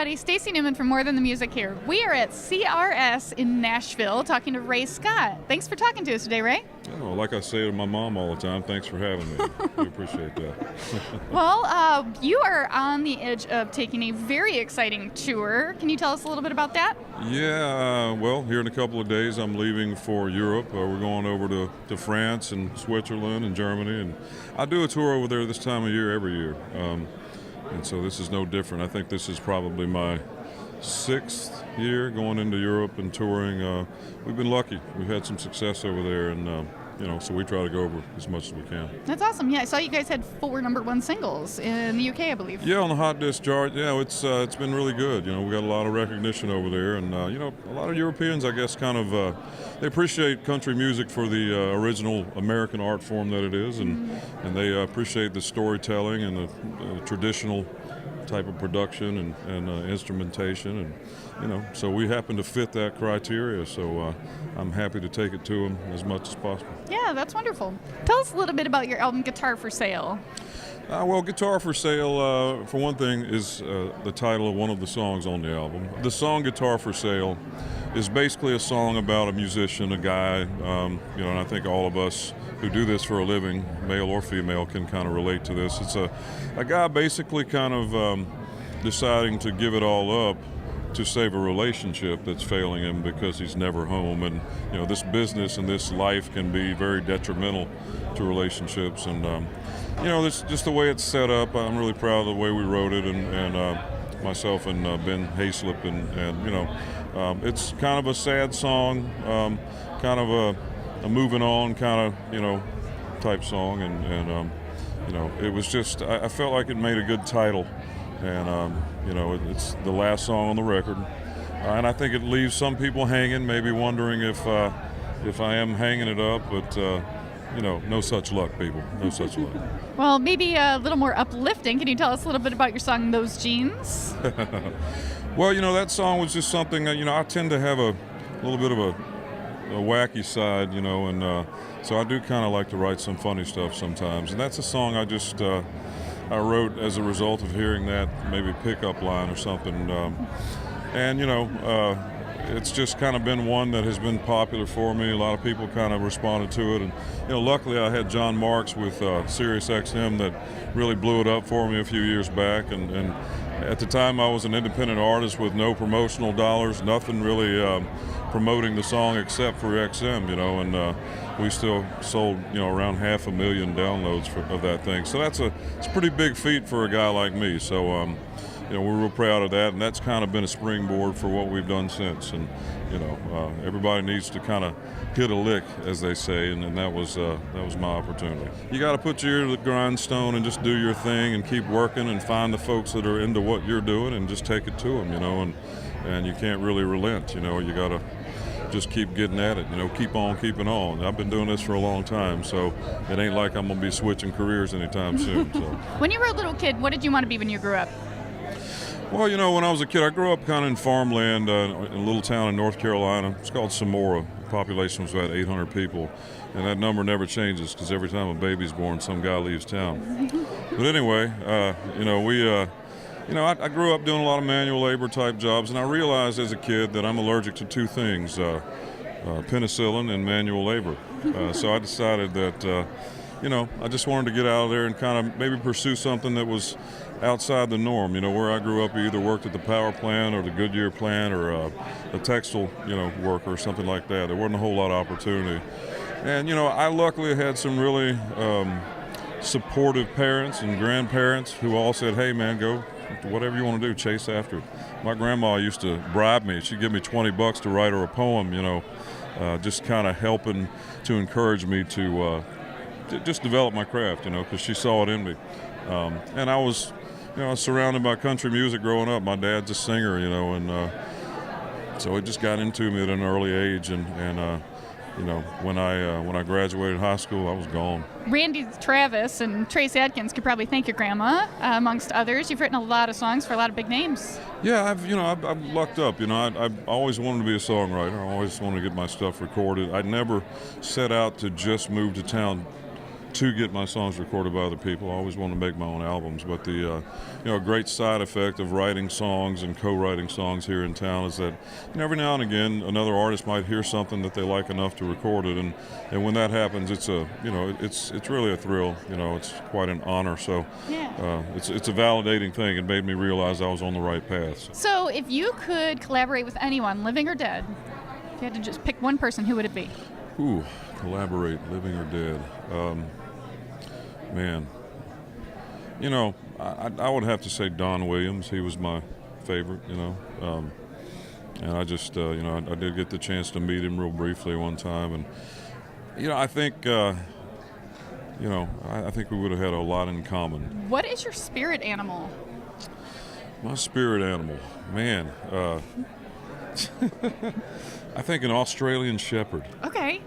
everybody. Stacy Newman from More Than the Music here. We are at CRS in Nashville talking to Ray Scott. Thanks for talking to us today, Ray. Oh, like I say to my mom all the time, thanks for having me. We appreciate that. Well, you are on the edge of taking a very exciting tour. Can you tell us a little bit about that? Yeah, well, here in a couple of days I'm leaving for Europe. We're going over to France and Switzerland and Germany, and I do a tour over there this time of year every year. And so this is no different. I think this is probably my 6th year going into Europe and touring. We've been lucky. We've had some success over there, and so we try to go over as much as we can. That's awesome. Yeah, I saw you guys had 4 #1 singles in the UK, I believe. Yeah, on the Hot Disc chart. Yeah, it's been really good. We got a lot of recognition over there, and a lot of Europeans, I guess, kind of they appreciate country music for the original American art form that it is, and they appreciate the storytelling and the traditional type of production and instrumentation, and so we happen to fit that criteria, so I'm happy to take it to them as much as possible. Yeah, that's wonderful. Tell us a little bit about your album Guitar for Sale. Well, Guitar for Sale, for one thing, is the title of one of the songs on the album. The song Guitar for Sale is basically a song about a musician, a guy, and I think all of us who do this for a living, male or female, can kind of relate to this. It's a guy basically kind of deciding to give it all up to save a relationship that's failing him because he's never home. And this business and this life can be very detrimental to relationships. And this just the way it's set up. I'm really proud of the way we wrote it, and myself and Ben Hayslip, and it's kind of a sad song, kind of a moving on kind of type song, and it was just I felt like it made a good title, and it's the last song on the record, and I think it leaves some people hanging, maybe wondering if I am hanging it up, but no such luck, people, no such luck. Well, maybe a little more uplifting. Can you tell us a little bit about your song Those Jeans? Well, that song was just something that, I tend to have a little bit of a wacky side, and so I do kind of like to write some funny stuff sometimes, and that's a song I just I wrote as a result of hearing that maybe pickup line or something, and it's just kind of been one that has been popular for me. A lot of people kind of responded to it, and luckily I had John Marks with SiriusXM that really blew it up for me a few years back, and at the time I was an independent artist with no promotional dollars, nothing really promoting the song except for XM, and we still sold around 500,000 downloads of that thing. So it's a pretty big feat for a guy like me. So we're real proud of that, and that's kind of been a springboard for what we've done since. And everybody needs to kind of hit a lick, as they say, and that was my opportunity. You got to put your ear to the grindstone and just do your thing and keep working and find the folks that are into what you're doing and just take it to them, and you can't really relent. You got to just keep getting at it, keep on keeping on. I've been doing this for a long time, so it ain't like I'm gonna be switching careers anytime soon. So. When you were a little kid, what did you want to be when you grew up? Well, when I was a kid, I grew up kind of in farmland in a little town in North Carolina. It's called Samora. The population was about 800 people, and that number never changes because every time a baby's born, some guy leaves town. But anyway, I grew up doing a lot of manual labor type jobs, and I realized as a kid that I'm allergic to 2 things, penicillin and manual labor. So I decided that, I just wanted to get out of there and kind of maybe pursue something that was outside the norm. Where I grew up, I either worked at the power plant or the Goodyear plant or a textile, worker or something like that. There wasn't a whole lot of opportunity. And, I luckily had some really supportive parents and grandparents who all said, hey, man, go whatever you want to do, chase after it. My grandma used to bribe me. She'd give me $20 to write her a poem, just kind of helping to encourage me to just develop my craft, because she saw it in me. And I was, surrounded by country music growing up. My dad's a singer, and so it just got into me at an early age, and when I graduated high school, I was gone. Randy Travis and Trace Adkins could probably thank your grandma, amongst others. You've written a lot of songs for a lot of big names. Yeah, I've lucked up. I always wanted to be a songwriter. I always wanted to get my stuff recorded. I never set out to just move to town to get my songs recorded by other people. I always want to make my own albums, but the a great side effect of writing songs and co-writing songs here in town is that every now and again another artist might hear something that they like enough to record it, and when that happens, it's it's really a thrill. It's quite an honor. So it's a validating thing. It made me realize I was on the right path. So if you could collaborate with anyone, living or dead, if you had to just pick one person, who would it be? Ooh, collaborate, living or dead. Man, I would have to say Don Williams. He was my favorite, and I just, I did get the chance to meet him real briefly one time, and I think, I think we would have had a lot in common. What is your spirit animal? My spirit animal, man. I think an Australian Shepherd. Okay.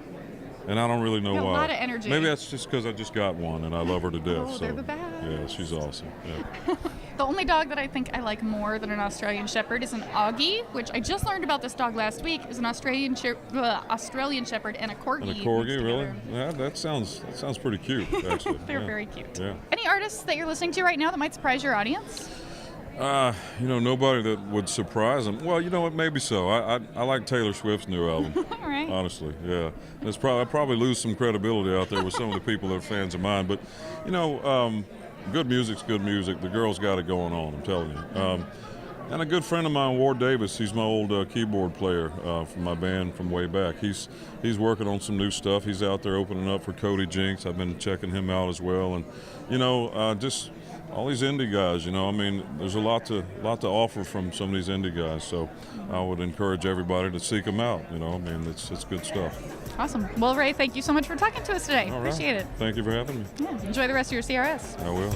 And I don't really know why. A lot of energy. Maybe that's just because I just got one and I love her to death. Oh, they're the best. Yeah, she's awesome. Yeah. The only dog that I think I like more than an Australian Shepherd is an Augie, which I just learned about this dog last week. Is an Australian Shepherd and a Corgi. And a Corgi, really? Yeah, that sounds pretty cute, actually. They're very cute. Yeah. Any artists that you're listening to right now that might surprise your audience? Nobody that would surprise them. Well, maybe so. I like Taylor Swift's new album. All right. Honestly, yeah. I probably lose some credibility out there with some of the people that are fans of mine. But, good music's good music. The girl's got it going on, I'm telling you. And a good friend of mine, Ward Davis, he's my old keyboard player from my band from way back. He's working on some new stuff. He's out there opening up for Cody Jinks. I've been checking him out as well. And, just all these indie guys, there's a lot to offer from some of these indie guys. So I would encourage everybody to seek them out. It's good stuff. Awesome. Well, Ray, thank you so much for talking to us today. All right. Appreciate it. Thank you for having me. Yeah. Enjoy the rest of your CRS. I will.